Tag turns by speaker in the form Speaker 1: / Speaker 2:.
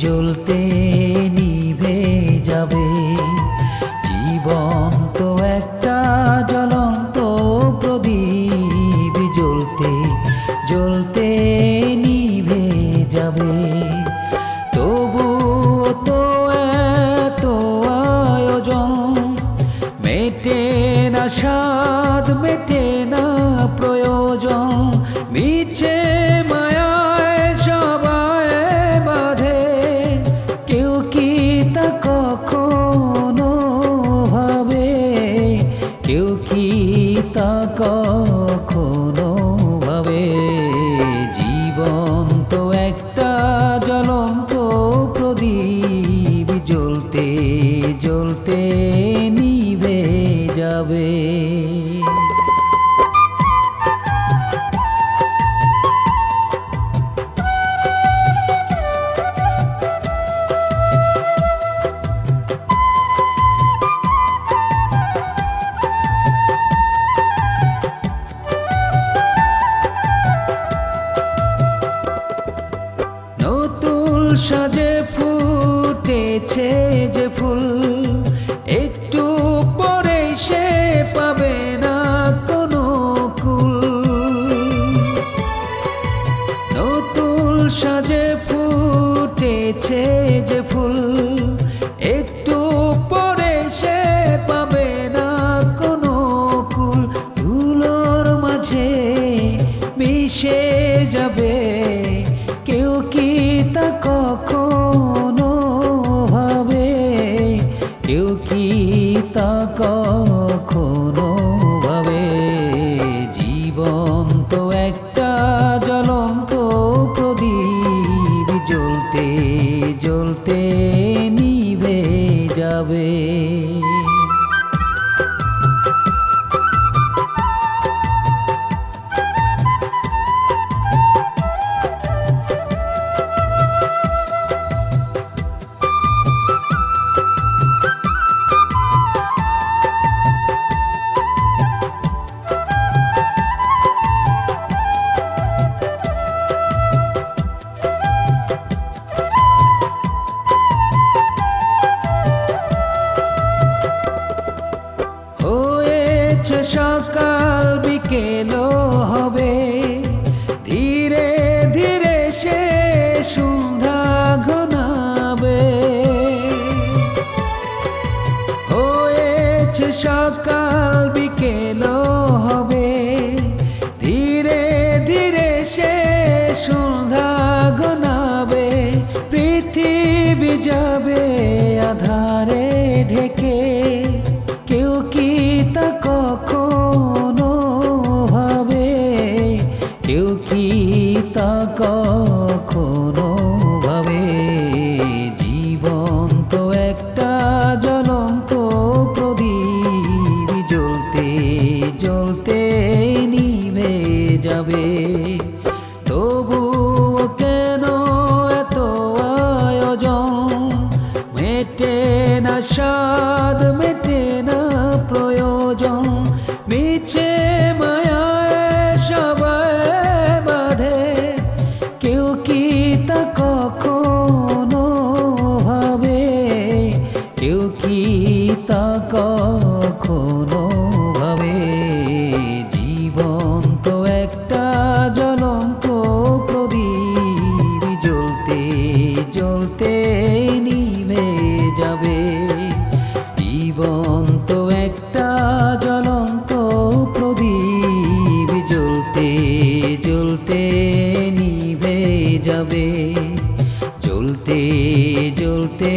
Speaker 1: জ্বলতে নিভে যাবে। জীবন তো একটা জ্বলন্ত প্রদীপ, জ্বলতে জ্বলতে নিভে যাবে। তবুও তো এত আয়োজন, মেটে না স্বাদ, মেটে না প্রয়োজন। মিছে মায়ায় সবাই বাঁধে, কেউ কি তা কখনো ভাবে? কেউ কি তা কখনো ভাবে? জীবন তো একটা জ্বলন্ত প্রদীপ, জ্বলতে জ্বলতে নিভে যাবে। সাজে ফুটেছে যে ফুল, একটু পরে সে পাবে না কোনো কুল। নতুন সাজে ফুটেছে যে ফুল, একটু পরে সে পাবে না কোনো কুল। ধুলোর মাঝে মিশে যাবে, কেউ কি তা কখনো ভাবে? কেউ কি তা কখনো ভাবে? জীবন তো একটা জ্বলন্ত প্রদীপ, জ্বলতে জ্বলতে নিভে যাবে। সকাল বিকেলও হবে, ধীরে ধীরে সে সন্ধ্যা ঘনাবে। হয়েছে সকাল বিকেলও হবে, ধীরে ধীরে সে সন্ধ্যা ঘনাবে। পৃথিবী যাবে আধারে ঢেকে, কেউ কি তা কখনো ভাবে? কেউ কি তা কখনো ভাবে? জীবন তো একটা জ্বলন্ত প্রদীপ, জ্বলতে জ্বলতে নিভে যাবে। তবুও কেন এত আয়োজন, মেটে না স্বাদ, মেটে না প্রয়োজন। মিছে মায়ায় সবাই বাঁধে, কেউ কি তা কখনো ভাবে? কেউ কি তা কখনো ভাবে? জীবন তো একটা জ্বলন্ত প্রদীপ, জ্বলতে জ্বলতে নিভে যাবে। জীবন তো একটা জ্বলন্ত প্রদীপ, জ্বলতে জ্বলতে নিভে যাবে। জ্বলতে জ্বলতে